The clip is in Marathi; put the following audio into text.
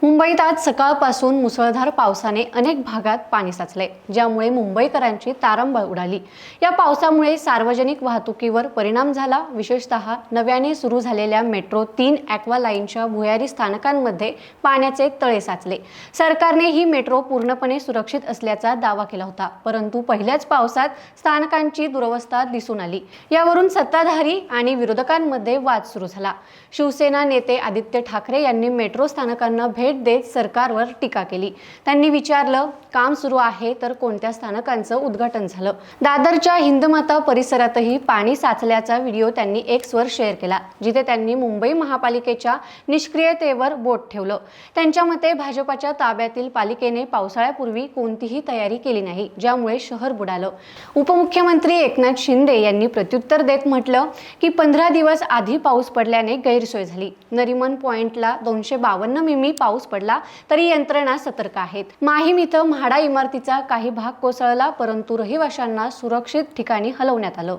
मुंबईत आज सकाळपासून मुसळधार पावसाने अनेक भागात पाणी साचले, ज्यामुळे मुंबईकरांची तारंबळ उडाली। या पावसामुळे सार्वजनिक वाहतुकीवर परिणाम झाला। विशेषतः नव्याने सुरू झालेल्या मेट्रो 3 ॲक्वा लाईनच्या भुयारी स्थानकांमध्ये पाण्याचे तळे साचले। सरकारने ही मेट्रो पूर्णपणे सुरक्षित असल्याचा दावा केला होता, परंतु पहिल्याच पावसात स्थानकांची दुरवस्था दिसून आली। यावरून सत्ताधारी आणि विरोधकांमध्ये वाद सुरू झाला। शिवसेना नेते आदित्य ठाकरे यांनी मेट्रो स्थानकांना भेट देत सरकारवर टीका केली। त्यांनी विचारलं, काम सुरू आहे तर कोणत्या स्थानकांचं उद्घाटन झालं? दादरच्या हिंदमाता परिसरातही पाणी साचल्याचा व्हिडिओ त्यांनी एक्सवर शेअर केला, जिथे त्यांनी मुंबई महापालिकेच्या निष्क्रियतेवर बोट ठेवलं। त्यांच्या मते भाजपच्या ताब्यातील पालिकेने पावसाळ्यापूर्वी कोणतीही तयारी केली नाही, ज्यामुळे शहर बुडालं। उपमुख्यमंत्री एकनाथ शिंदे यांनी प्रत्युत्तर देत म्हटलं की 15 दिवस आधी पाऊस पडल्याने गैरसोय झाली। नरिमन पॉइंटला 252 मिमी पाऊस पडला तरी यंत्रणा सतर्क आहेत। माहीम इथं म्हाडा इमारतीचा काही भाग कोसळला, परंतु रहिवाशांना सुरक्षित ठिकाणी हलवण्यात आलं।